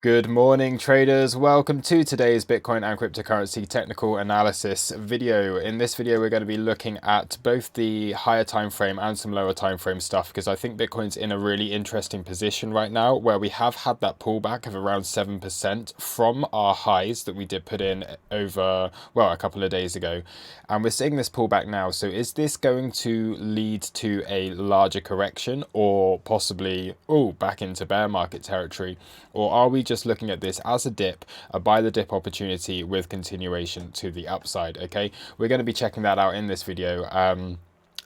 Good morning, traders. Welcome to today's Bitcoin and cryptocurrency technical analysis video. In this video, we're going to be looking at both the higher time frame and some lower time frame stuff, because I think Bitcoin's in a really interesting position right now where we have had that pullback of around 7% from our highs that we did put in over, well, a couple of days ago. And we're seeing this pullback now. So is this going to lead to a larger correction or possibly, back into bear market territory? Or are we just looking at this as a dip, a buy the dip opportunity with continuation to the upside? Okay, we're going to be checking that out in this video.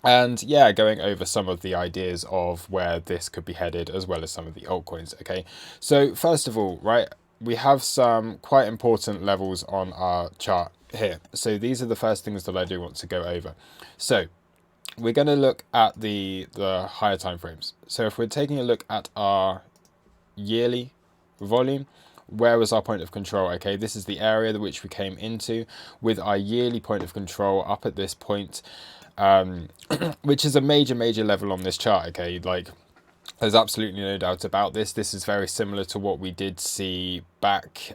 And yeah, going over some of the ideas of where this could be headed, as well as some of the altcoins. Okay, so first of all, right, we have some quite important levels on our chart here. So these are the first things that I do want to go over. So we're going to look at the higher time frames. So if we're taking a look at our yearly volume, where was our point of control? Okay, this is the area that which we came into with our yearly point of control up at this point, which is a major level on this chart. Okay, like there's absolutely no doubt about this. This is very similar to what we did see back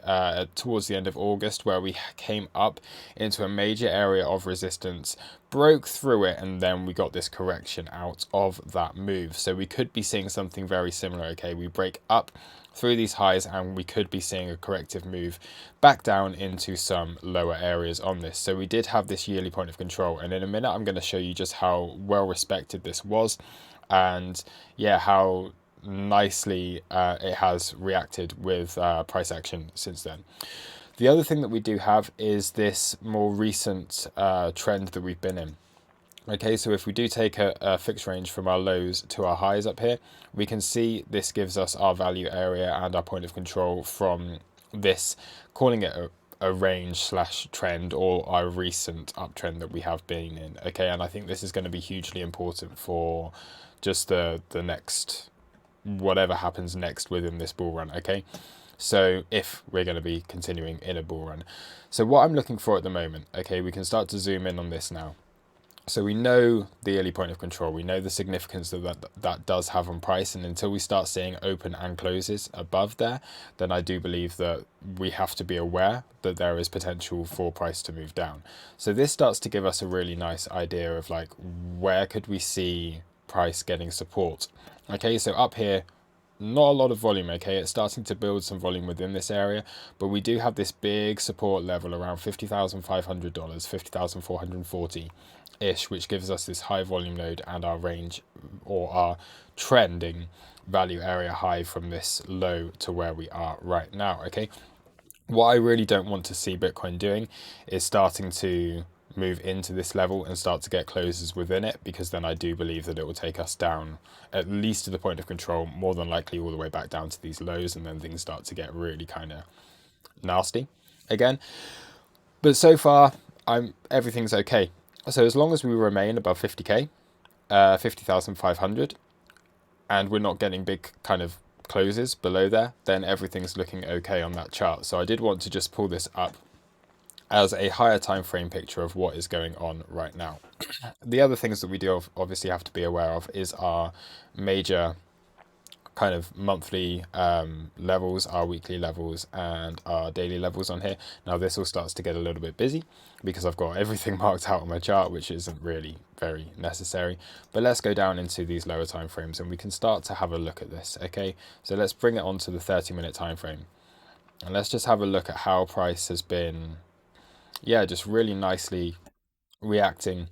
towards the end of August, where we came up into a major area of resistance, broke through it, and then we got this correction out of that move. So we could be seeing something very similar. Okay, we break up through these highs and we could be seeing a corrective move back down into some lower areas on this. So we did have this yearly point of control, and in a minute I'm going to show you just how well respected this was, and yeah, how nicely it has reacted with price action since then. The other thing that we do have is this more recent trend that we've been in. Okay, so if we do take a fixed range from our lows to our highs up here, we can see this gives us our value area and our point of control from this, calling it a range slash trend, or our recent uptrend that we have been in. Okay, and I think this is going to be hugely important for just the next, whatever happens next within this bull run. Okay, so if we're going to be continuing in a bull run. So what I'm looking for at the moment, okay, we can start to zoom in on this now. So we know the yearly point of control, we know the significance that does have on price, and until we start seeing open and closes above there, then I do believe that we have to be aware that there is potential for price to move down. So this starts to give us a really nice idea of like, where could we see price getting support? Okay, so up here, not a lot of volume. Okay, it's starting to build some volume within this area, but we do have this big support level around $50,500, $50,440 ish, which gives us this high volume node and our range, or our trending value area high from this low to where we are right now. Okay, what I really don't want to see Bitcoin doing is starting to move into this level and start to get closes within it, because then I do believe that it will take us down at least to the point of control, more than likely all the way back down to these lows, and then things start to get really kind of nasty again. But so far, everything's okay. So as long as we remain above 50k, 50,500, and we're not getting big kind of closes below there, then everything's looking okay on that chart. So I did want to just pull this up as a higher time frame picture of what is going on right now. The other things that we do obviously have to be aware of is our major kind of monthly levels, our weekly levels, and our daily levels on here. Now this all starts to get a little bit busy because I've got everything marked out on my chart, which isn't really very necessary. But let's go down into these lower time frames and we can start to have a look at this. Okay, so let's bring it onto the 30-minute time frame, and let's just have a look at how price has been, yeah, just really nicely reacting.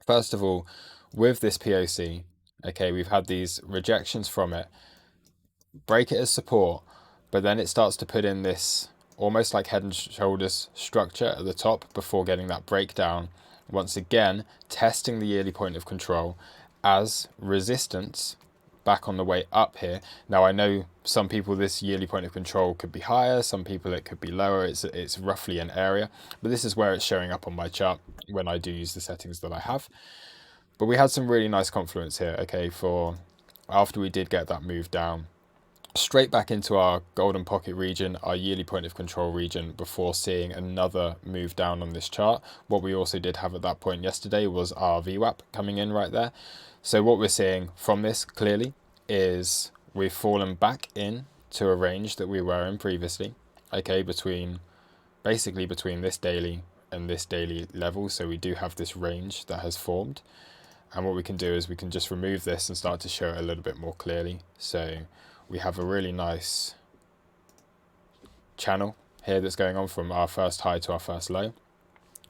First of all, with this POC, okay, we've had these rejections from it, break it as support, but then it starts to put in this almost like head and shoulders structure at the top before getting that breakdown. Once again, testing the yearly point of control as resistance back on the way up here. Now I know some people this yearly point of control could be higher, some people it could be lower. It's roughly an area, but this is where it's showing up on my chart when I do use the settings that I have. But we had some really nice confluence here, okay, for after we did get that move down straight back into our golden pocket region, our yearly point of control region, before seeing another move down on this chart. What we also did have at that point yesterday was our VWAP coming in right there. So what we're seeing from this clearly is we've fallen back in to a range that we were in previously, okay, basically between this daily and this daily level. So we do have this range that has formed, and what we can do is we can just remove this and start to show it a little bit more clearly. So we have a really nice channel here that's going on from our first high to our first low.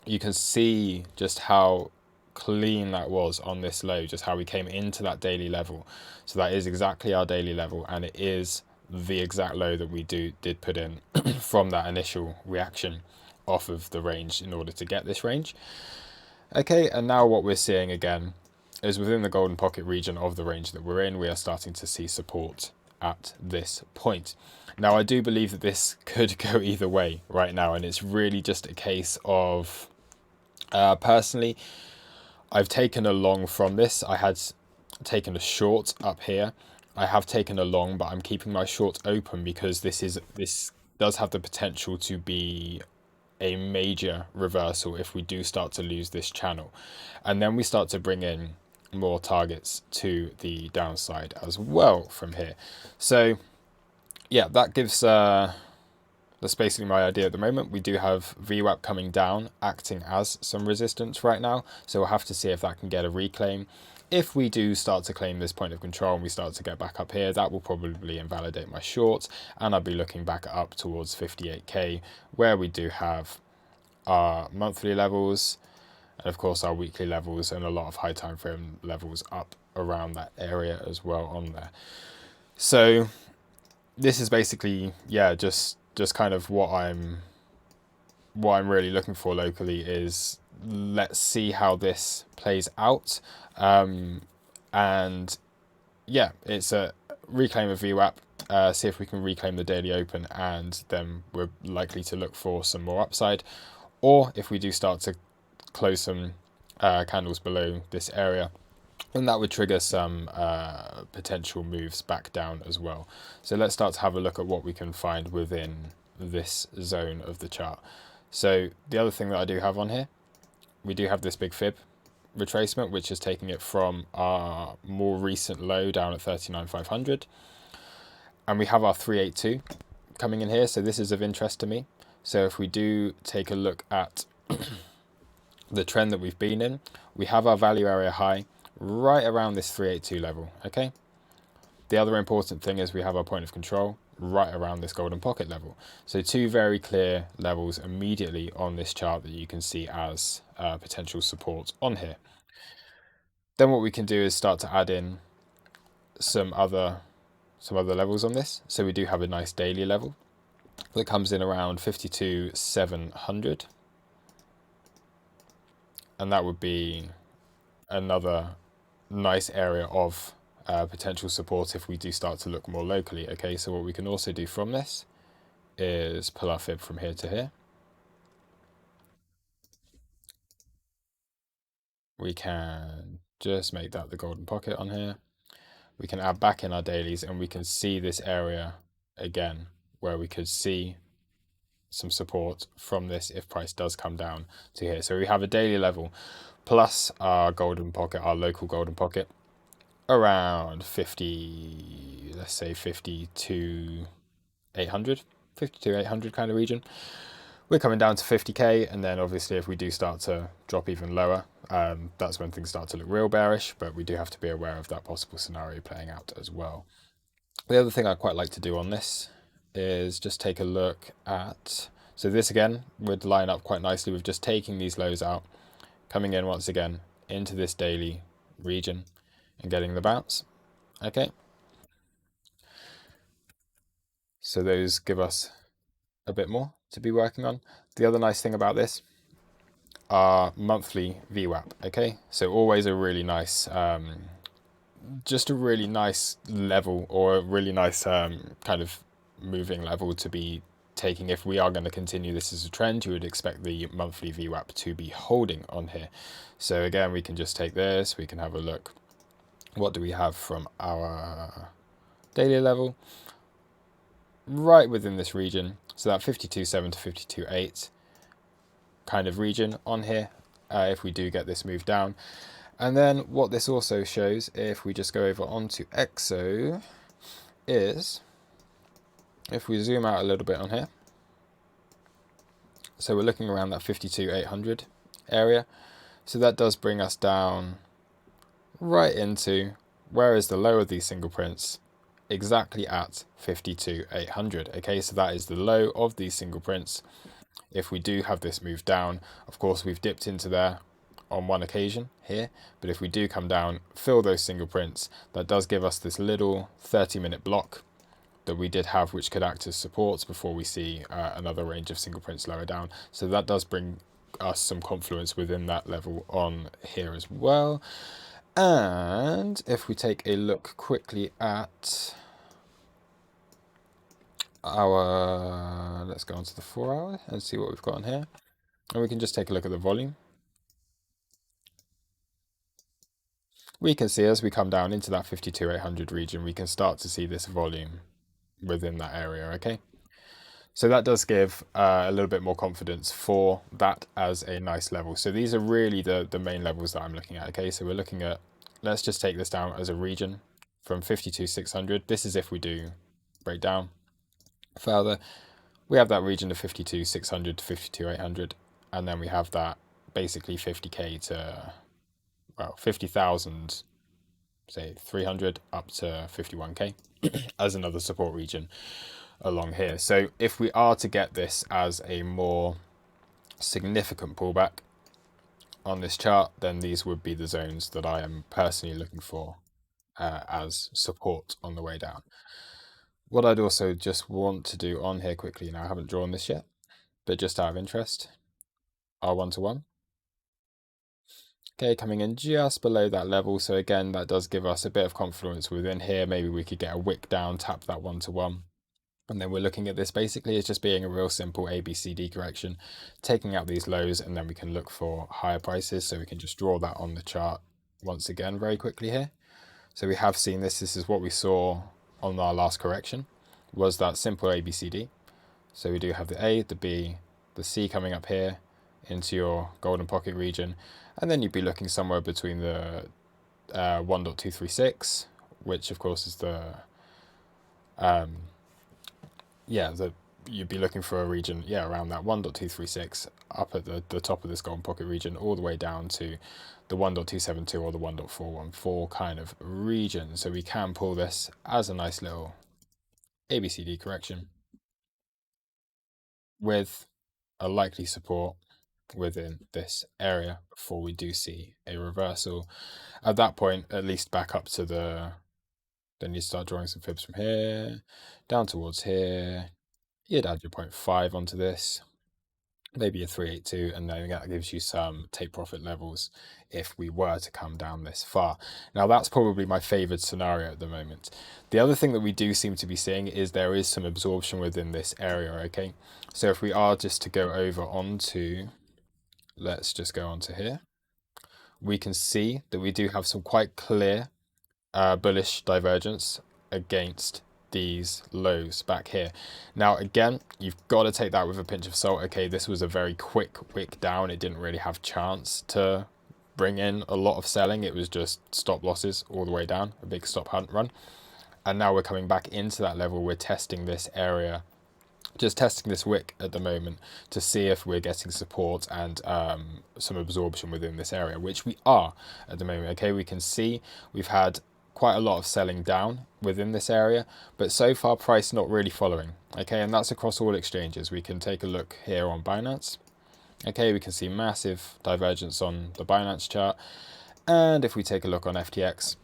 You can see just how clean that was on this low, just how we came into that daily level. So that is exactly our daily level, and it is the exact low that we did put in from that initial reaction off of the range in order to get this range. Okay, and now what we're seeing again is within the golden pocket region of the range that we're in, we are starting to see support at this point. Now, I do believe that this could go either way right now, and it's really just a case of, personally, I've taken a long from this. I had taken a short up here. I have taken a long, but I'm keeping my short open because this does have the potential to be a major reversal if we do start to lose this channel, and then we start to bring in more targets to the downside as well from here. So yeah, that gives that's basically my idea at the moment. We do have VWAP coming down, acting as some resistance right now, so we'll have to see if that can get a reclaim. If we do start to claim this point of control and we start to get back up here, that will probably invalidate my shorts, and I'll be looking back up towards 58k, where we do have our monthly levels and of course our weekly levels and a lot of high time frame levels up around that area as well on there. So this is basically, yeah, just kind of what I'm really looking for locally is, let's see how this plays out. And yeah, it's a reclaim of VWAP, see if we can reclaim the daily open, and then we're likely to look for some more upside. Or if we do start to close some candles below this area, and that would trigger some potential moves back down as well. So let's start to have a look at what we can find within this zone of the chart. So the other thing that I do have on here, we do have this big Fib retracement, which is taking it from our more recent low down at 39,500. And we have our 382 coming in here. So this is of interest to me. So if we do take a look at the trend that we've been in, we have our value area high right around this 382 level, okay? The other important thing is we have our point of control right around this golden pocket level. So two very clear levels immediately on this chart that you can see as potential support on here. Then what we can do is start to add in some other levels on this. So we do have a nice daily level that comes in around 52,700. And that would be another nice area of potential support if we do start to look more locally. Okay, so what we can also do from this is pull our Fib from here to here. We can just make that the golden pocket on here. We can add back in our dailies, and we can see this area again where we could see some support from this if price does come down to here. So we have a daily level plus our golden pocket, our local golden pocket, around 50, let's say 52,800 kind of region. We're coming down to 50k, and then obviously if we do start to drop even lower, that's when things start to look real bearish, but we do have to be aware of that possible scenario playing out as well. The other thing I'd quite like to do on this is just take a look at, so this again would line up quite nicely with just taking these lows out, coming in once again into this daily region and getting the bounce. Okay, so those give us a bit more to be working on. The other nice thing about this are monthly VWAP. Okay, so always a really nice just a really nice level, or a really nice kind of moving level to be taking. If we are going to continue this as a trend, you would expect the monthly VWAP to be holding on here. So again, we can just take this, we can have a look. What do we have from our daily level? Right within this region, so that 52.7 to 52.8 kind of region on here, if we do get this move down. And then what this also shows, if we just go over onto EXO, is if we zoom out a little bit on here, so we're looking around that 52,800 area. So that does bring us down right into where is the low of these single prints, exactly at 52,800. Okay, so that is the low of these single prints. If we do have this move down, of course we've dipped into there on one occasion here, but if we do come down, fill those single prints, that does give us this little 30-minute block that we did have, which could act as supports before we see another range of single prints lower down. So that does bring us some confluence within that level on here as well. And if we take a look quickly at our, let's go on to the 4 hour and see what we've got on here. And we can just take a look at the volume. We can see as we come down into that 52,800 region, we can start to see this volume within that area, okay? So that does give a little bit more confidence for that as a nice level. So these are really the main levels that I'm looking at, okay? So we're looking at, let's just take this down as a region from 52,600. This is if we do break down further. We have that region of 52,600 to 52,800, and then we have that basically 50k to, well, 50,000, say 300 up to 51k as another support region along here. So if we are to get this as a more significant pullback on this chart, then these would be the zones that I am personally looking for as support on the way down. What I'd also just want to do on here quickly, now I haven't drawn this yet, but just out of interest, our 1-to-1. Okay, coming in just below that level. So again, that does give us a bit of confluence within here. Maybe we could get a wick down, tap that 1-to-1. And then we're looking at this basically as just being a real simple ABCD correction, taking out these lows, and then we can look for higher prices. So we can just draw that on the chart once again very quickly here. So we have seen this. This is what we saw on our last correction, was that simple ABCD. So we do have the A, the B, the C coming up here into your golden pocket region. And then you'd be looking somewhere between the 1.236, which of course is the, you'd be looking for a region, around that 1.236 up at the top of this golden pocket region, all the way down to the 1.272 or the 1.414 kind of region. So we can pull this as a nice little ABCD correction with a likely support within this area before we do see a reversal. At that point, at least back up to the, then you start drawing some fibs from here down towards here. You'd add your 0.5 onto this, maybe a 382, and then that gives you some take profit levels if we were to come down this far. Now that's probably my favored scenario at the moment. The other thing that we do seem to be seeing is there is some absorption within this area, okay? So if we are just to go over onto, let's just go onto here, we can see that we do have some quite clear bullish divergence against these lows back here. Now again, you've got to take that with a pinch of salt. Okay, this was a very quick wick down. It didn't really have chance to bring in a lot of selling. It was just stop losses all the way down, a big stop hunt run. And now we're coming back into that level. We're testing this area, just testing this wick at the moment to see if we're getting support and some absorption within this area, which we are at the moment. Okay, we can see we've had quite a lot of selling down within this area, but so far price not really following. Okay, and that's across all exchanges. We can take a look here on Binance. Okay, we can see massive divergence on the Binance chart, and if we take a look on FTX,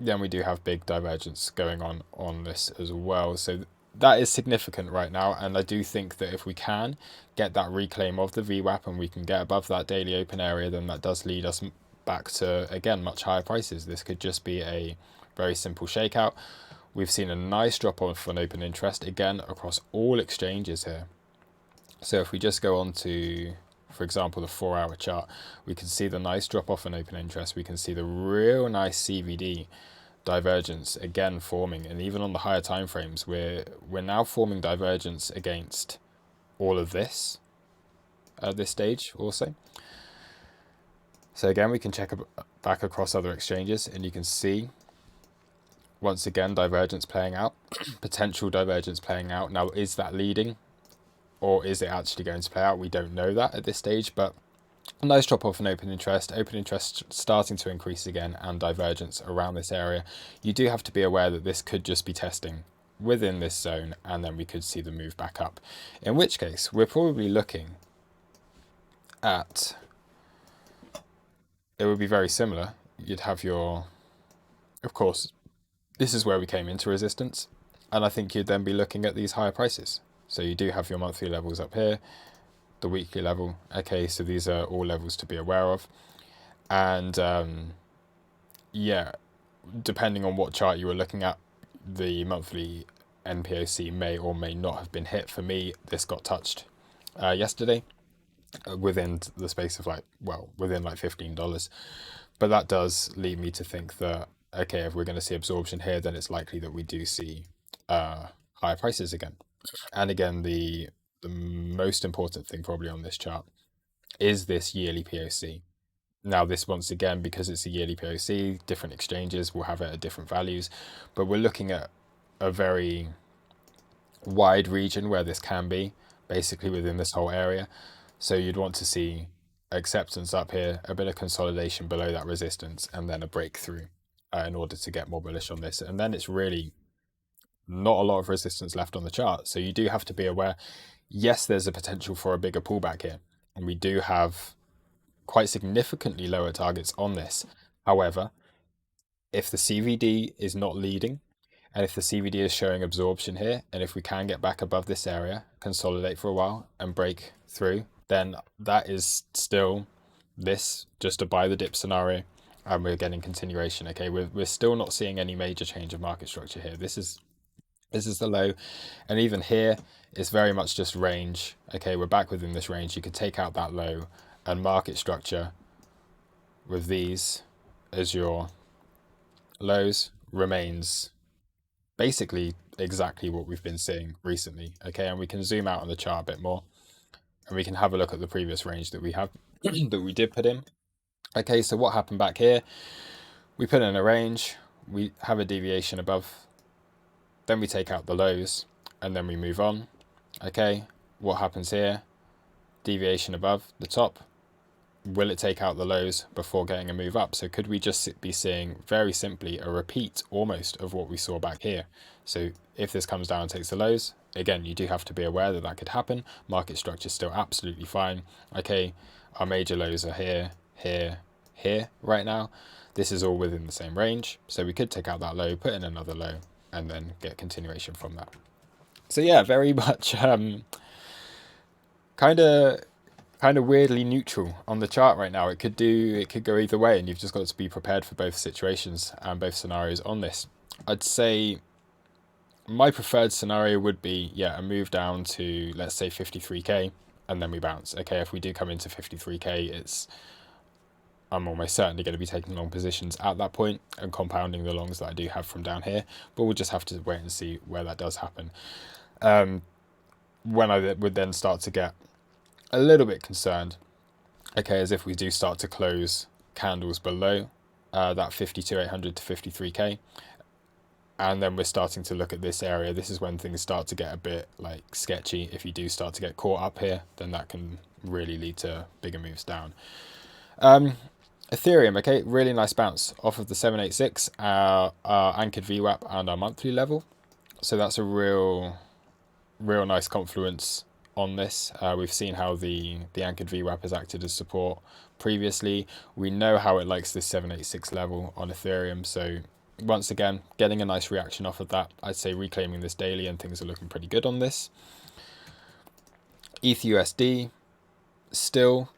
then we do have big divergence going on this as well. So that is significant right now, and I do think that if we can get that reclaim of the VWAP and we can get above that daily open area, then that does lead us back to, again, much higher prices. This could just be a very simple shakeout. We've seen a nice drop off on open interest, again, across all exchanges here. So if we just go on to, for example, the 4 hour chart, we can see the nice drop off in open interest. We can see the real nice CVD divergence again forming, and even on the higher time frames, we're now forming divergence against all of this at this stage also. So again, we can check back across other exchanges, and you can see once again, divergence playing out, potential divergence playing out. Now, is that leading, or is it actually going to play out? We don't know that at this stage, but a nice drop off in open interest starting to increase again, and divergence around this area. You do have to be aware that this could just be testing within this zone, and then we could see the move back up. In which case, we're probably looking at, it would be very similar. You'd have your, of course, this is where we came into resistance, and I think you'd then be looking at these higher prices. So you do have your monthly levels up here, the weekly level. Okay, so these are all levels to be aware of. And yeah, depending on what chart you were looking at, the monthly NPOC may or may not have been hit. For me, this got touched yesterday within the space of within like $15. But that does lead me to think that, okay, if we're going to see absorption here, then it's likely that we do see higher prices again. And again, the most important thing probably on this chart is this yearly POC. Now, this once again, because it's a yearly POC, different exchanges will have it at different values, but we're looking at a very wide region where this can be, basically within this whole area. So you'd want to see acceptance up here, a bit of consolidation below that resistance, and then a breakthrough in order to get more bullish on this. And then it's really not a lot of resistance left on the chart. So you do have to be aware, yes, there's a potential for a bigger pullback here. And we do have quite significantly lower targets on this. However, if the CVD is not leading, and if the CVD is showing absorption here, and if we can get back above this area, consolidate for a while and break through, then that is still this, just a buy the dip scenario, and we're getting continuation. Okay, we're still not seeing any major change of market structure here. This is the low, and even here it's very much just range. Okay, we're back within this range. You could take out that low, and market structure with these as your lows remains basically exactly what we've been seeing recently. Okay, and we can zoom out on the chart a bit more, and we can have a look at the previous range that we have that we did put in. Okay, so what happened back here? We put in a range, we have a deviation above, then we take out the lows, and then we move on. Okay, what happens here? Deviation above the top. Will it take out the lows before getting a move up? So could we just be seeing very simply a repeat almost of what we saw back here? So if this comes down and takes the lows, again, you do have to be aware that that could happen. Market structure is still absolutely fine. Okay, our major lows are here, here, here right now. This is all within the same range. So we could take out that low, put in another low, and then get continuation from that. So yeah, very much kind of weirdly neutral on the chart right now. It could go either way, and you've just got to be prepared for both situations and both scenarios on this. I'd say my preferred scenario would be, yeah, a move down to, let's say, 53k, and then we bounce. Okay, if we do come into 53k, I'm almost certainly going to be taking long positions at that point and compounding the longs that I do have from down here, but we'll just have to wait and see where that does happen. When I would then start to get a little bit concerned, okay, as if we do start to close candles below that 52,800 to 53k, and then we're starting to look at this area. This is when things start to get a bit like sketchy. If you do start to get caught up here, then that can really lead to bigger moves down. Ethereum, okay, really nice bounce off of the 786, our anchored VWAP and our monthly level. So that's a real nice confluence on this. We've seen how the anchored VWAP has acted as support previously. We know how it likes this 786 level on Ethereum. So once again, getting a nice reaction off of that. I'd say reclaiming this daily, and things are looking pretty good on this. ETH USD, still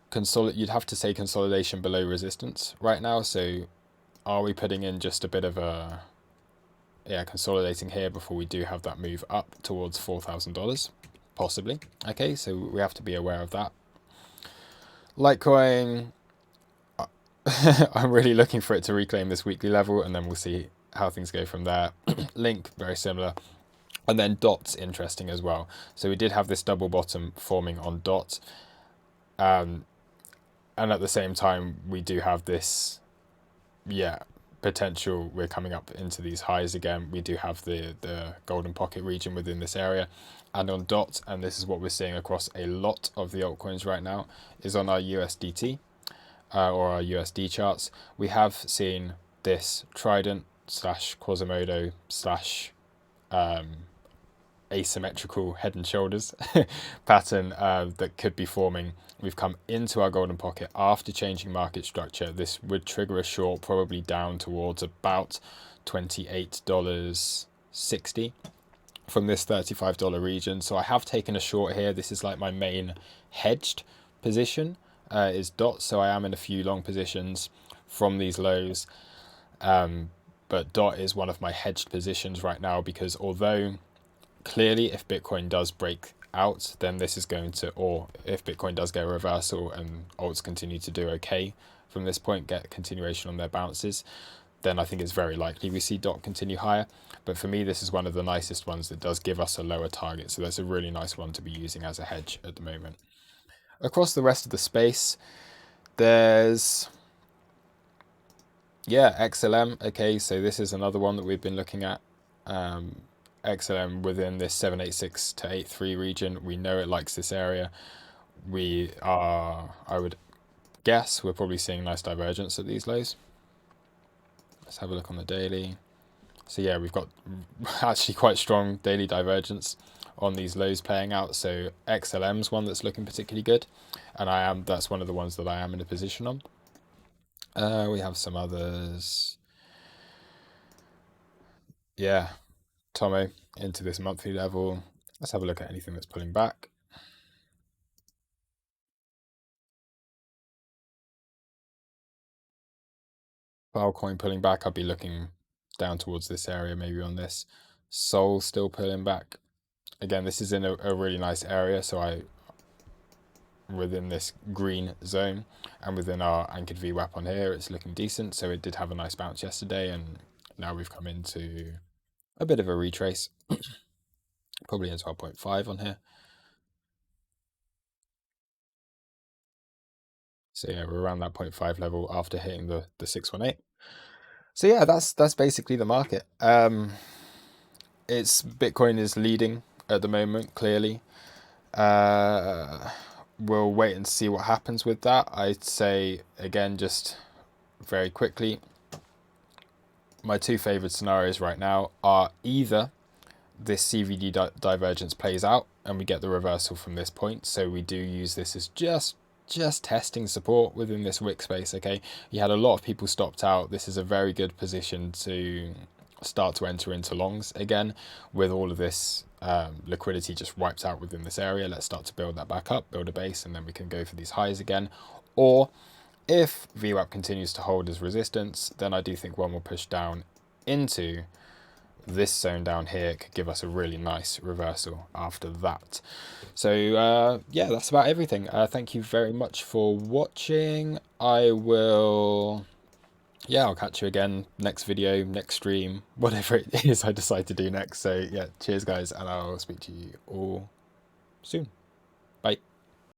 you'd have to say consolidation below resistance right now. So are we putting in just a bit of a consolidating here before we do have that move up towards $4,000? Possibly. Okay, so we have to be aware of that. Litecoin, I'm really looking for it to reclaim this weekly level, and then we'll see how things go from there. Link, very similar. And then DOT's interesting as well. So we did have this double bottom forming on DOT. And at the same time, we do have this, potential. We're coming up into these highs again. We do have the golden pocket region within this area, and on DOT, and this is what we're seeing across a lot of the altcoins right now, is on our USDT or our USD charts. We have seen this trident slash Quasimodo slash asymmetrical head and shoulders pattern that could be forming. We've come into our golden pocket after changing market structure. This would trigger a short probably down towards about $28.60 from this $35 region. So I have taken a short here. This is like my main hedged position is DOT. So I am in a few long positions from these lows. But DOT is one of my hedged positions right now, because although clearly if Bitcoin does break out, then this is going to, or if Bitcoin does get a reversal and alts continue to do okay from this point, get continuation on their bounces, then I think it's very likely we see DOT continue higher. But for me, this is one of the nicest ones that does give us a lower target. So that's a really nice one to be using as a hedge at the moment. Across the rest of the space, there's, yeah, XLM. Okay, so this is another one that we've been looking at. XLM within this 786 to 83 region. We know it likes this area. We are, I would guess, we're probably seeing nice divergence at these lows. Let's have a look on the daily. So yeah, we've got actually quite strong daily divergence on these lows playing out. So XLM's one that's looking particularly good, and that's one of the ones that I am in a position on. We have some others. Yeah, Tomo into this monthly level. Let's have a look at anything that's pulling back. Filecoin pulling back. I'll be looking down towards this area, maybe on this. Sol still pulling back. Again, this is in a really nice area, so within this green zone, and within our anchored VWAP on here, it's looking decent. So it did have a nice bounce yesterday, and now we've come into a bit of a retrace, probably in 12.5 on here. So yeah, we're around that 0.5 level after hitting the 618. So yeah, that's basically the market. It's Bitcoin is leading at the moment, clearly. We'll wait and see what happens with that. I'd say, again, just very quickly, my two favorite scenarios right now are either this CVD divergence plays out and we get the reversal from this point. So we do use this as just testing support within this wick space. Okay, you had a lot of people stopped out. This is a very good position to start to enter into longs again, with all of this liquidity just wiped out within this area. Let's start to build that back up, build a base, and then we can go for these highs again. Or if VWAP continues to hold as resistance, then I do think one will push down into this zone down here. Could give us a really nice reversal after that. So yeah, that's about everything. Thank you very much for watching. I'll catch you again next video, next stream, whatever it is I decide to do next. So yeah, cheers guys, and I'll speak to you all soon. Bye.